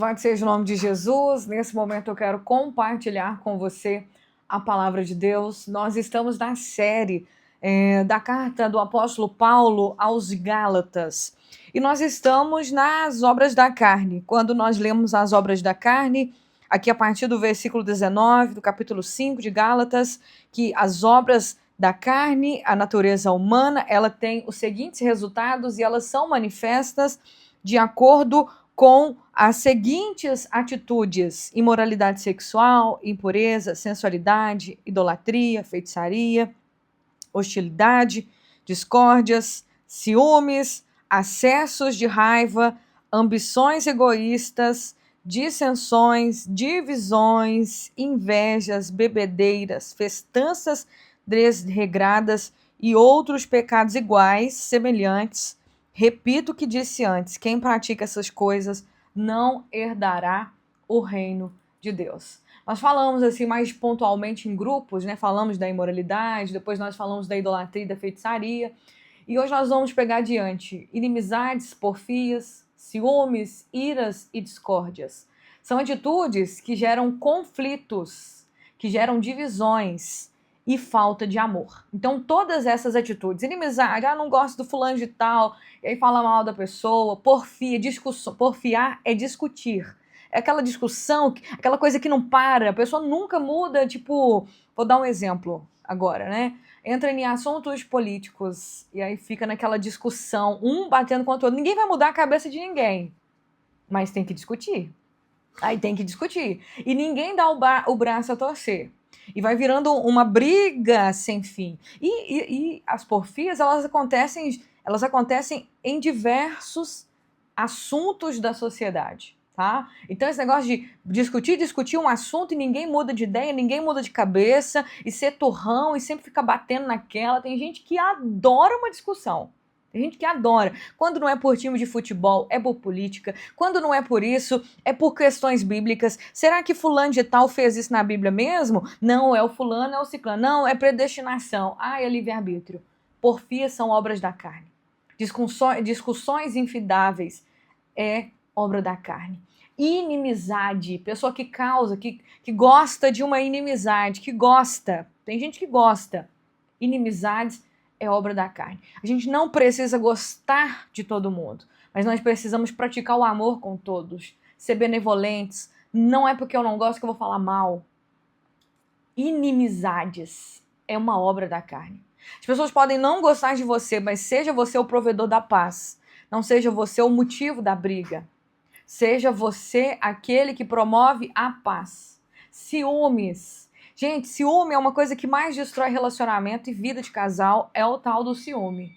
Louvado seja o nome de Jesus. Nesse momento eu quero compartilhar com você a palavra de Deus. Nós estamos na série da carta do apóstolo Paulo aos Gálatas. E nós estamos nas obras da carne. Quando nós lemos as obras da carne, aqui a partir do versículo 19, do capítulo 5 de Gálatas, que as obras da carne, a natureza humana, ela tem os seguintes resultados e elas são manifestas de acordo com as seguintes atitudes: imoralidade sexual, impureza, sensualidade, idolatria, feitiçaria, hostilidade, discórdias, ciúmes, acessos de raiva, ambições egoístas, dissensões, divisões, invejas, bebedeiras, festanças desregradas e outros pecados iguais, semelhantes. Repito o que disse antes: quem pratica essas coisas não herdará o reino de Deus. Nós falamos assim mais pontualmente em grupos, né? Falamos da imoralidade, depois nós falamos da idolatria e da feitiçaria. E hoje nós vamos pegar adiante inimizades, porfias, ciúmes, iras e discórdias. São atitudes que geram conflitos, que geram divisões e falta de amor. Então todas essas atitudes, inimizade, não gosto do fulano de tal, e aí fala mal da pessoa, porfia, discussão, porfiar é discutir. É aquela discussão, aquela coisa que não para, a pessoa nunca muda, tipo, vou dar um exemplo agora, né? Entra em assuntos políticos e aí fica naquela discussão, um batendo contra o outro. Ninguém vai mudar a cabeça de ninguém, mas tem que discutir. Aí tem que discutir. E ninguém dá o braço a torcer. E vai virando uma briga sem fim. E as porfias, elas acontecem em diversos assuntos da sociedade. Tá? Então esse negócio de discutir um assunto e ninguém muda de ideia, ninguém muda de cabeça, e ser turrão e sempre ficar batendo naquela. Tem gente que adora uma discussão. Tem gente que adora. Quando não é por time de futebol, é por política. Quando não é por isso, é por questões bíblicas. Será que fulano de tal fez isso na Bíblia mesmo? Não, é o fulano, é o ciclano. Não, é predestinação. É livre-arbítrio. Porfias são obras da carne. Discussões infidáveis é obra da carne. Inimizade, pessoa que causa, que gosta de uma inimizade, que gosta. Tem gente que gosta. Inimizades é obra da carne. A gente não precisa gostar de todo mundo, mas nós precisamos praticar o amor com todos, ser benevolentes. Não é porque eu não gosto que eu vou falar mal. Inimizades é uma obra da carne. As pessoas podem não gostar de você, mas seja você o provedor da paz. Não seja você o motivo da briga. Seja você aquele que promove a paz. Ciúmes. Gente, ciúme é uma coisa que mais destrói relacionamento e vida de casal, é o tal do ciúme.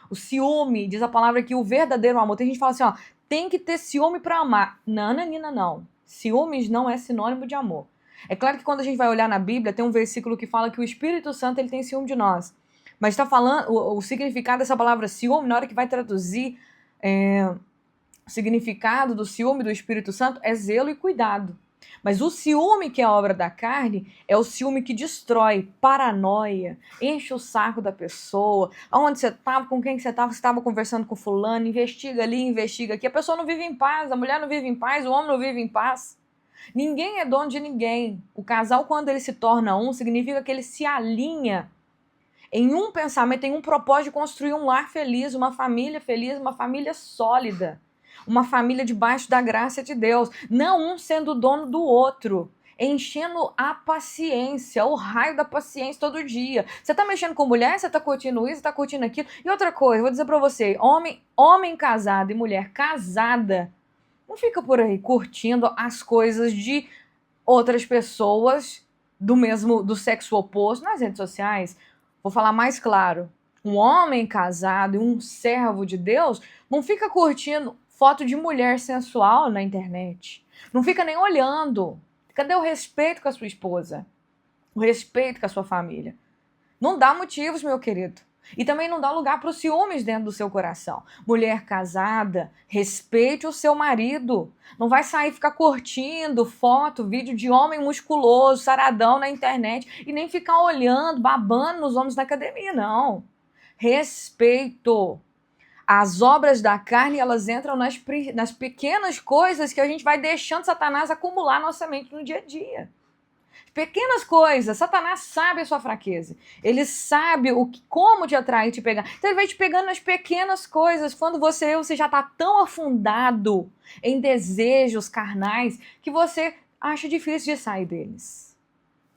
O ciúme, diz a palavra aqui, o verdadeiro amor. Tem gente que fala assim, tem que ter ciúme para amar. Não, Nanina, não. Ciúmes não é sinônimo de amor. É claro que quando a gente vai olhar na Bíblia, tem um versículo que fala que o Espírito Santo ele tem ciúme de nós. Mas está falando, o significado dessa palavra ciúme, na hora que vai traduzir o significado do ciúme do Espírito Santo, é zelo e cuidado. Mas o ciúme que é a obra da carne é o ciúme que destrói, paranoia, enche o saco da pessoa. Aonde você estava, com quem você estava conversando com fulano, investiga ali, investiga aqui. A pessoa não vive em paz, a mulher não vive em paz, o homem não vive em paz. Ninguém é dono de ninguém. O casal, quando ele se torna um, significa que ele se alinha em um pensamento, em um propósito de construir um lar feliz, uma família sólida. Uma família debaixo da graça de Deus. Não um sendo dono do outro. Enchendo a paciência, o raio da paciência todo dia. Você tá mexendo com mulher, você tá curtindo isso, você tá curtindo aquilo. E outra coisa, vou dizer pra você, homem casado e mulher casada, não fica por aí curtindo as coisas de outras pessoas do sexo oposto nas redes sociais. Vou falar mais claro. Um homem casado e um servo de Deus não fica curtindo foto de mulher sensual na internet. Não fica nem olhando. Cadê o respeito com a sua esposa? O respeito com a sua família? Não dá motivos, meu querido. E também não dá lugar para os ciúmes dentro do seu coração. Mulher casada, respeite o seu marido. Não vai sair ficar curtindo foto, vídeo de homem musculoso, saradão na internet e nem ficar olhando, babando nos homens na academia, não. Respeito. As obras da carne, elas entram nas pequenas coisas que a gente vai deixando Satanás acumular na nossa mente no dia a dia. Pequenas coisas, Satanás sabe a sua fraqueza. Ele sabe como te atrair e te pegar. Então ele vai te pegando nas pequenas coisas. Quando você já está tão afundado em desejos carnais que você acha difícil de sair deles.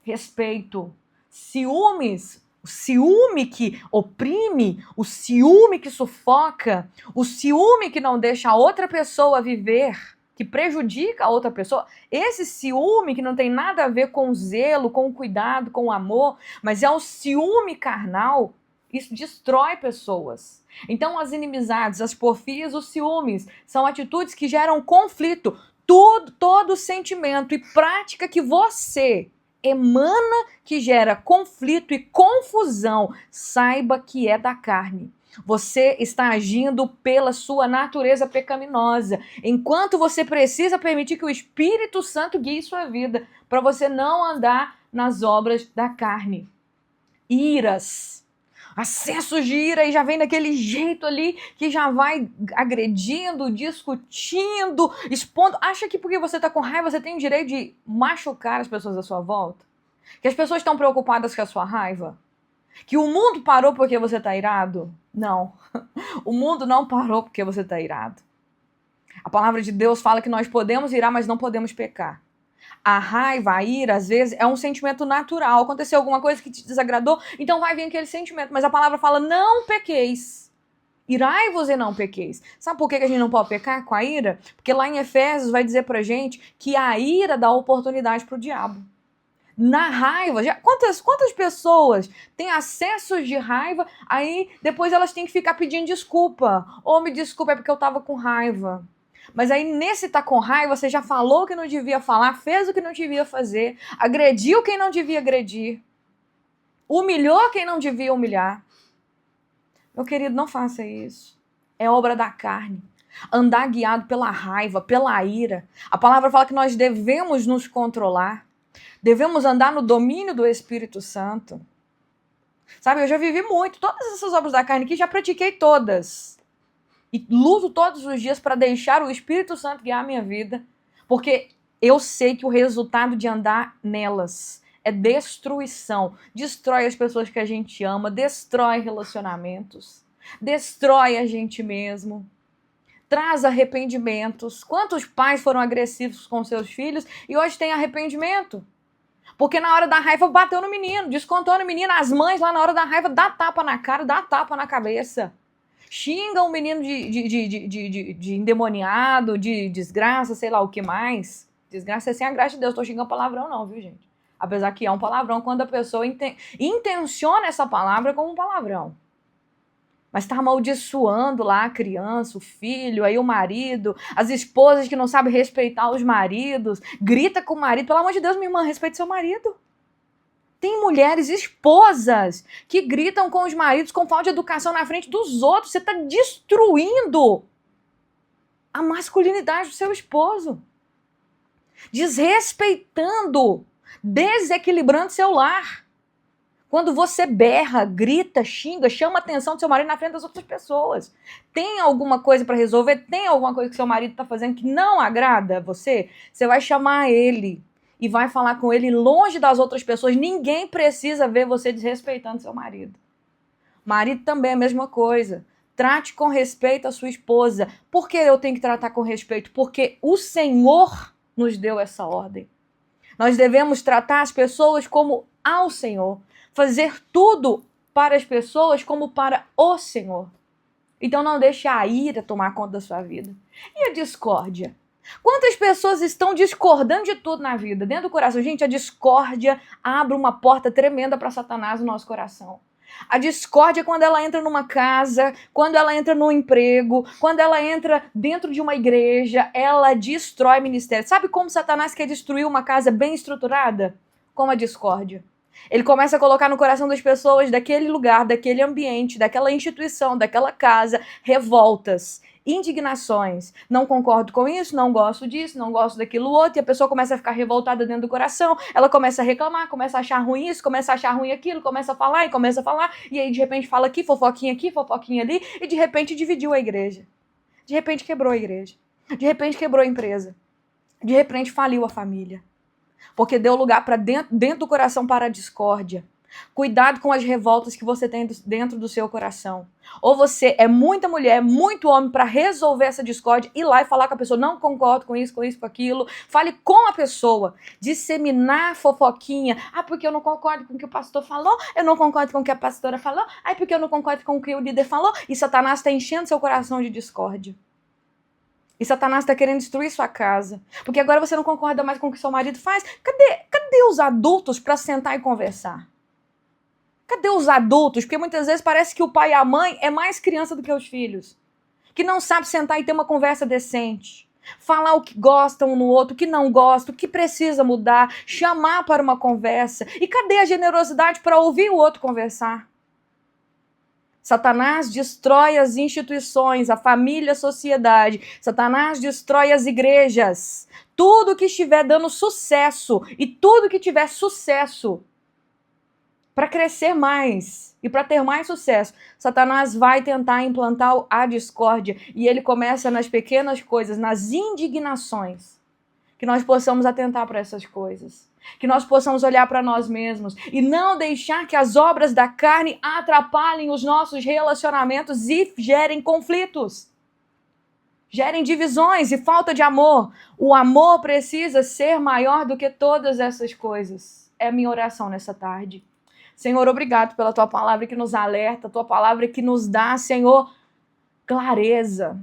Respeito, ciúmes, o ciúme que oprime, o ciúme que sufoca, o ciúme que não deixa a outra pessoa viver, que prejudica a outra pessoa. Esse ciúme que não tem nada a ver com o zelo, com o cuidado, com o amor, mas é um ciúme carnal, isso destrói pessoas. Então as inimizades, as porfias, os ciúmes são atitudes que geram conflito. Todo sentimento e prática que você emana que gera conflito e confusão, saiba que é da carne. Você está agindo pela sua natureza pecaminosa, enquanto você precisa permitir que o Espírito Santo guie sua vida, para você não andar nas obras da carne. Iras, acessos de ira, e já vem daquele jeito ali que já vai agredindo, discutindo, expondo. Acha que porque você está com raiva você tem o direito de machucar as pessoas à sua volta? Que as pessoas estão preocupadas com a sua raiva? Que o mundo parou porque você está irado? Não. O mundo não parou porque você está irado. A palavra de Deus fala que nós podemos irar, mas não podemos pecar. A raiva, a ira, às vezes, é um sentimento natural. Aconteceu alguma coisa que te desagradou, então vai vir aquele sentimento. Mas a palavra fala, não pequeis. Irai-vos e não pequeis. Sabe por que a gente não pode pecar com a ira? Porque lá em Efésios vai dizer pra gente que a ira dá oportunidade pro diabo. Na raiva, quantas pessoas têm acessos de raiva, aí depois elas têm que ficar pedindo desculpa. Ou me desculpa, é porque eu tava com raiva. Mas aí nesse tá com raiva, você já falou o que não devia falar, fez o que não devia fazer, agrediu quem não devia agredir, humilhou quem não devia humilhar. Meu querido, não faça isso. É obra da carne. Andar guiado pela raiva, pela ira. A palavra fala que nós devemos nos controlar. Devemos andar no domínio do Espírito Santo. Sabe, eu já vivi muito. Todas essas obras da carne aqui, já pratiquei todas. E luto todos os dias para deixar o Espírito Santo guiar a minha vida. Porque eu sei que o resultado de andar nelas é destruição. Destrói as pessoas que a gente ama, destrói relacionamentos, destrói a gente mesmo. Traz arrependimentos. Quantos pais foram agressivos com seus filhos e hoje tem arrependimento? Porque na hora da raiva bateu no menino, descontou no menino. As mães lá na hora da raiva dá tapa na cara, dá tapa na cabeça. Xingam o menino de endemoniado, de desgraça, sei lá o que mais. Desgraça é sem a graça de Deus, tô xingando palavrão não, viu gente? Apesar que é um palavrão quando a pessoa intenciona essa palavra como um palavrão. Mas tá amaldiçoando lá a criança, o filho, aí o marido, as esposas que não sabem respeitar os maridos, grita com o marido. Pelo amor de Deus, minha irmã, respeite seu marido. Tem mulheres, esposas, que gritam com os maridos com falta de educação na frente dos outros. Você está destruindo a masculinidade do seu esposo. Desrespeitando, desequilibrando seu lar. Quando você berra, grita, xinga, chama a atenção do seu marido na frente das outras pessoas. Tem alguma coisa para resolver? Tem alguma coisa que seu marido está fazendo que não agrada a você? Você vai chamar ele e vai falar com ele longe das outras pessoas. Ninguém precisa ver você desrespeitando seu marido. Marido também é a mesma coisa. Trate com respeito a sua esposa. Por que eu tenho que tratar com respeito? Porque o Senhor nos deu essa ordem. Nós devemos tratar as pessoas como ao Senhor. Fazer tudo para as pessoas como para o Senhor. Então não deixe a ira tomar conta da sua vida. E a discórdia? Quantas pessoas estão discordando de tudo na vida, dentro do coração? Gente, a discórdia abre uma porta tremenda para Satanás no nosso coração. A discórdia é quando ela entra numa casa, quando ela entra num emprego, quando ela entra dentro de uma igreja, ela destrói ministério. Sabe como Satanás quer destruir uma casa bem estruturada? Com a discórdia. Ele começa a colocar no coração das pessoas daquele lugar, daquele ambiente, daquela instituição, daquela casa, revoltas, indignações. Não concordo com isso, não gosto disso, não gosto daquilo outro. E a pessoa começa a ficar revoltada dentro do coração. Ela começa a reclamar, começa a achar ruim isso, começa a achar ruim aquilo, começa a falar e começa a falar. E aí, de repente, fala aqui, fofoquinha ali. E de repente, dividiu a igreja. De repente, quebrou a igreja. De repente, quebrou a empresa. De repente, faliu a família. Porque deu lugar para dentro do coração para a discórdia. Cuidado com as revoltas que você tem dentro do seu coração. Ou você é muita mulher, muito homem para resolver essa discórdia, ir lá e falar com a pessoa, não concordo com isso, com aquilo. Fale com a pessoa. Disseminar fofoquinha. Ah, porque eu não concordo com o que o pastor falou, eu não concordo com o que a pastora falou, ah, porque eu não concordo com o que o líder falou. E Satanás está enchendo seu coração de discórdia. E Satanás está querendo destruir sua casa. Porque agora você não concorda mais com o que seu marido faz. Cadê os adultos para sentar e conversar? Cadê os adultos? Porque muitas vezes parece que o pai e a mãe é mais criança do que os filhos. Que não sabe sentar e ter uma conversa decente. Falar o que gosta um no outro, o que não gosta, o que precisa mudar. Chamar para uma conversa. E cadê a generosidade para ouvir o outro conversar? Satanás destrói as instituições, a família, a sociedade. Satanás destrói as igrejas. Tudo que estiver dando sucesso e tudo que tiver sucesso para crescer mais e para ter mais sucesso, Satanás vai tentar implantar a discórdia. E ele começa nas pequenas coisas, nas indignações. Que nós possamos atentar para essas coisas. Que nós possamos olhar para nós mesmos e não deixar que as obras da carne atrapalhem os nossos relacionamentos e gerem conflitos. Gerem divisões e falta de amor. O amor precisa ser maior do que todas essas coisas. É a minha oração nessa tarde. Senhor, obrigado pela tua palavra que nos alerta, tua palavra que nos dá, Senhor, clareza,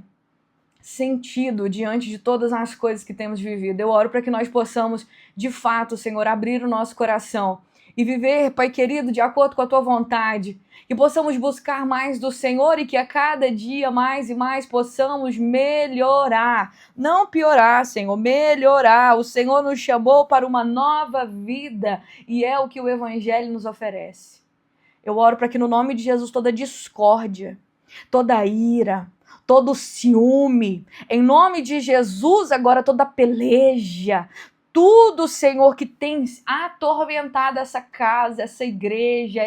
sentido diante de todas as coisas que temos vivido. Eu oro para que nós possamos, de fato, Senhor, abrir o nosso coração e viver, Pai querido, de acordo com a tua vontade. Que possamos buscar mais do Senhor e que a cada dia mais e mais possamos melhorar. Não piorar, Senhor, melhorar. O Senhor nos chamou para uma nova vida e é o que o Evangelho nos oferece. Eu oro para que no nome de Jesus toda discórdia, toda ira, todo ciúme, em nome de Jesus agora toda peleja, tudo, Senhor, que tem atormentado essa casa, essa igreja,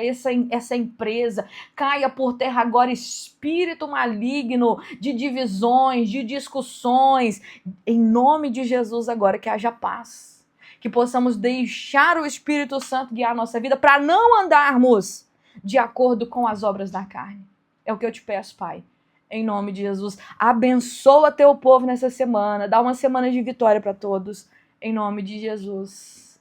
essa empresa, caia por terra agora espírito maligno de divisões, de discussões, em nome de Jesus agora que haja paz, que possamos deixar o Espírito Santo guiar a nossa vida para não andarmos de acordo com as obras da carne. É o que eu te peço, Pai. Em nome de Jesus, abençoa teu povo nessa semana, dá uma semana de vitória para todos, em nome de Jesus.